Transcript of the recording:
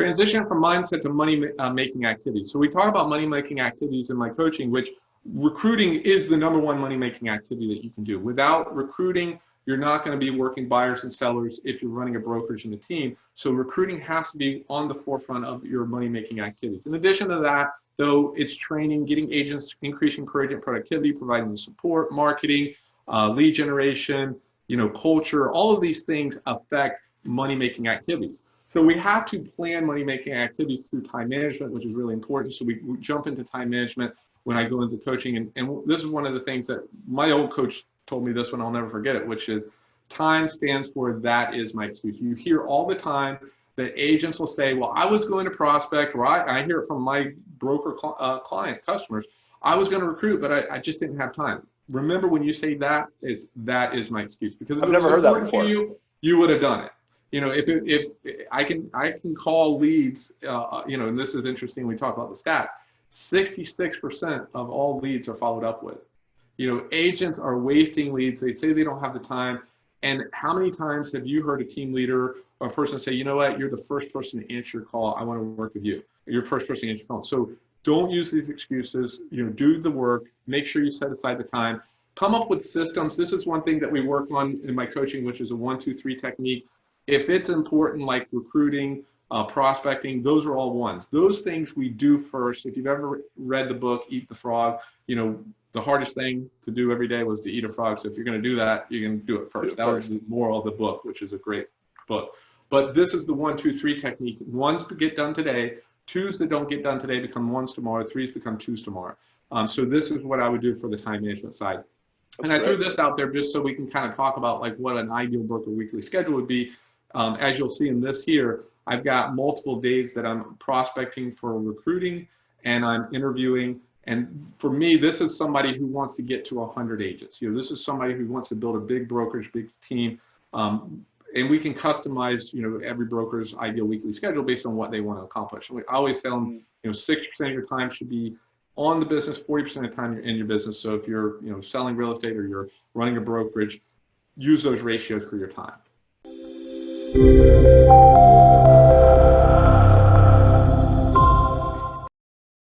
transition from mindset to money making activities. So we talk about money making activities in my coaching, which recruiting is the number one money making activity that you can do. Without recruiting, you're not going to be working buyers and sellers if you're running a brokerage in the team. So recruiting has to be on the forefront of your money making activities. In addition to that, though, it's training, getting agents, increasing courage and productivity, providing the support, marketing, lead generation, culture. All of these things affect money making activities. So we have to plan money making activities through time management, which is really important. So we jump into time management when I go into coaching. And this is one of the things that my old coach told me this one, I'll never forget it, which is time stands for that is my excuse. You hear all the time that agents will say, well, I was going to prospect, or I hear it from my broker client customers, I was going to recruit, but I just didn't have time. Remember, when you say that, that is my excuse, because if I've it never was heard that important before. for you would have done it. If I can call leads, and this is interesting, we talk about the stats, 66% of all leads are followed up with. Agents are wasting leads. They say they don't have the time. And how many times have you heard a team leader or a person say, you know what, you're the first person to answer your call. I want to work with you. You're the first person to answer your phone. So don't use these excuses. Do the work. Make sure you set aside the time. Come up with systems. This is one thing that we work on in my coaching, which is a 1, 2, 3 technique. If it's important, like recruiting, prospecting, those are all ones. Those things we do first. If you've ever read the book, Eat the Frog, the hardest thing to do every day was to eat a frog. So if you're going to do that, you're going to do it first. That was the moral of the book, which is a great book. But this is the 1, 2, 3 technique. Ones get done today. Twos that don't get done today become ones tomorrow. Threes become twos tomorrow. So this is what I would do for the time management side. And I threw this out there just so we can kind of talk about like what an ideal broker weekly schedule would be. As you'll see in this here, I've got multiple days that I'm prospecting for recruiting and I'm interviewing. And for me, this is somebody who wants to get to 100 agents. This is somebody who wants to build a big brokerage, big team. And we can customize, every broker's ideal weekly schedule based on what they want to accomplish. And I always tell them, 60% of your time should be on the business, 40% of the time you're in your business. So if you're, selling real estate or you're running a brokerage, use those ratios for your time.